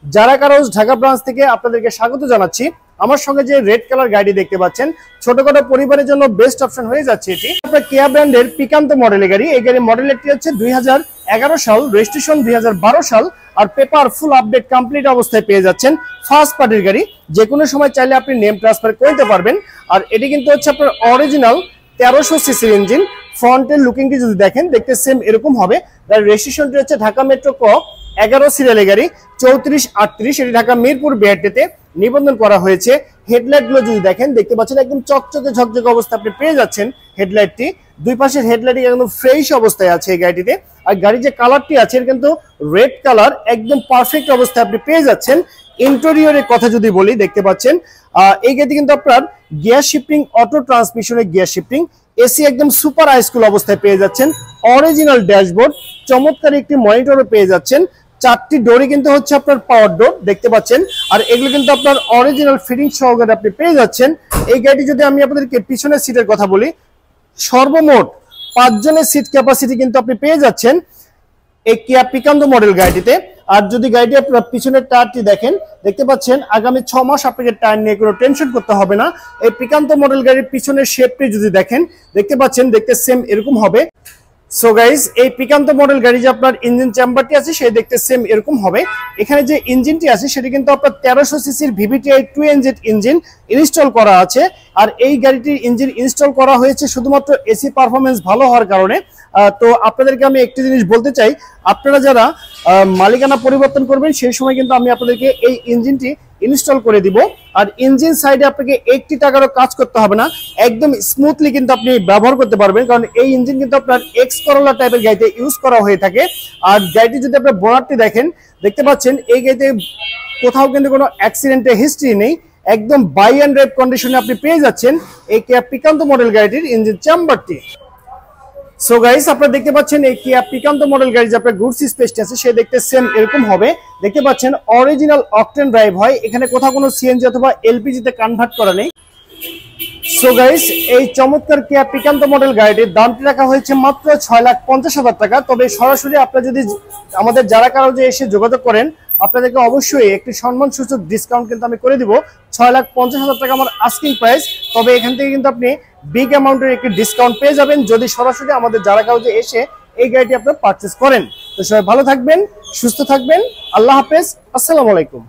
যারা কারোজ ঢাকা ব্রাঞ্চ থেকে আপনাদেরকে স্বাগত জানাচ্ছি। আমার সঙ্গে যে রেড কালার গাড়ি দেখতে পাচ্ছেন, ছোটখাটো পরিবারের জন্য বেস্ট অপশন হয়ে যাচ্ছে এটি। আপনার কিয়া ব্র্যান্ডের পিকান্তো মডেলের গাড়ি। এই গাড়ির মডেলটি হচ্ছে 2011 সাল, রেজিস্ট্রেশন 2012 সাল, আর পেপার ফুল আপডেট কমপ্লিট অবস্থায় পেয়ে যাচ্ছেন। ফার্স্ট পার্টির গাড়ি, যে কোনো সময় চাইলে আপনি নেম ট্রান্সফার করতে পারবেন। আর এটি কিন্তু হচ্ছে আপনার অরিজিনাল 1300 সিসির ইঞ্জিন। ফ্রন্টের লুকিংটি যদি দেখেন, দেখতে সেম এরকম হবে। তার রেজিস্ট্রেশনটি হচ্ছে ঢাকা মেট্রো ক 11 সিরিয়ালের গাড়ি 3438, এটি ঢাকা মিরপুর বিআরটিতে নিবন্ধন করা হয়েছে। হেডলাইট গুলো যদি দেখেন, দেখতে পাচ্ছেন একদম চকচকে ঝকঝকে অবস্থা আপনি পেয়ে যাচ্ছেন। হেডলাইটটি দুই পাশের হেডলাইট একদম ফ্রেশ অবস্থায় আছে এই গাড়িটিতে। আর গাড়ির যে কালারটি আছে এটা কিন্তু রেড কালার, একদম পারফেক্ট অবস্থায় আপনি পেয়ে যাচ্ছেন। ইন্টেরিয়রের কথা যদি বলি, দেখতে পাচ্ছেন এই গাড়িটি কিন্তু আপনার গিয়ার শিফটিং, অটো ট্রান্সমিশনের গিয়ার শিফটিং, এসি একদম সুপার হাইস্কুল অবস্থায় পেয়ে যাচ্ছেন। অরিজিনাল ড্যাশবোর্ড, চমৎকার একটি মনিটরও পেয়ে যাচ্ছেন। চারটি ডোরই কিন্তু হচ্ছে আপনার পাওয়ার ডোর, দেখতে পাচ্ছেন। আর এগুলো কিন্তু আপনার অরিজিনাল ফিটিং সহকারে আপনি পেয়ে যাচ্ছেন। এই গাড়িটি যদি আমি আপনাদেরকে পিছনের সিটের কথা বলি, সর্বমোট 5 জনের সিট ক্যাপাসিটি কিন্তু আপনি পেয়ে যাচ্ছেন এই কিয়া পিকান্তো মডেল গাড়িটিতে। আর যদি গাড়িটি আপনার পিছনের টায়ারটি দেখেন, দেখতে পাচ্ছেন আগামী 6 মাস আপনাকে টায়ার নিয়ে কোনো টেনশন করতে হবে না। এই পিকান্তো মডেল গাড়ির পিছনের শেপটি যদি দেখেন, দেখতে পাচ্ছেন দেখতে সেম এরকম হবে। সো গাইজ, এই পিকান্তো মডেল গাড়ি যে আপনার ইঞ্জিন চেম্বারটি আছে সে দেখতে সেম এরকম হবে। এখানে যে ইঞ্জিনটি আছে সেটি কিন্তু আপনার 1300 সিসির VVTi 2NZ ইঞ্জিন ইনস্টল করা আছে। আর এই গাড়িটির ইঞ্জিন ইনস্টল করা হয়েছে শুধুমাত্র এসি পারফরমেন্স ভালো হওয়ার কারণে। তো আপনাদেরকে আমি একটি জিনিস বলতে চাই, আপনারা যারা মালিকানা পরিবর্তন করবেন সেই সময় কিন্তু আমি আপনাদেরকে এই ইঞ্জিনটি ইনস্টল করে দিব। আর ইঞ্জিন সাইডে আপনাকে 80 টাকারও কাজ করতে হবে না, একদম স্মুথলি কিন্তু আপনি ব্যবহার করতে পারবেন। কারণ এই ইঞ্জিন কিন্তু আপনার এক্স করোলা টাইপের গাড়িতে ইউজ করা হয়ে থাকে। আর গাড়িটি যদি আপনার বোনারটি দেখেন, দেখতে পাচ্ছেন এই গাড়িতে কোথাও কিন্তু কোনো অ্যাক্সিডেন্টের হিস্ট্রি নেই, একদম বাই অ্যান্ড ড্রাইভ কন্ডিশনে আপনি পেয়ে যাচ্ছেন এই কিয়া পিকান্তো মডেল গাড়িটির ইঞ্জিন চেম্বারটি। সো গাইস, আপনারা দেখতে পাচ্ছেন এই কিয়া পিকান্তো মডেল গাড়ি যে আপনার গুডস স্পেসটি আছে সে দেখতে সেম এরকম হবে। দেখতে পাচ্ছেন অরিজিনাল অকটেন ড্রাইভ হয়, এখানে কোথাও কোনো সিএনজি অথবা এলপিজি তে কনভার্ট করা নেই। সো গাইস, এই চমৎকার কিয়া পিকান্তো মডেল গাড়িটির দামটি রাখা হয়েছে মাত্র 6,50,000 টাকা। তবে সরাসরি আপনারা যদি আমাদের যারা কারো যে এসে যোগাযোগ করেন, আপনাদেরকে অবশ্যই একটি সম্মান সূচক ডিসকাউন্ট কিন্তু আমি করে দিব। 6,50,000 টাকা আমার আস্কিং প্রাইস। তবে এখান থেকে কিন্তু আপনি বিগ অ্যামাউন্টের একটি ডিসকাউন্ট পেয়ে যাবেন যদি সরাসরি আমাদের যারা কারো যে এসে এই গাড়িটি আপনারা পারচেস করেন। তো সবাই ভালো থাকবেন, সুস্থ থাকবেন, আল্লাহ হাফেজ, আসসালামু আলাইকুম।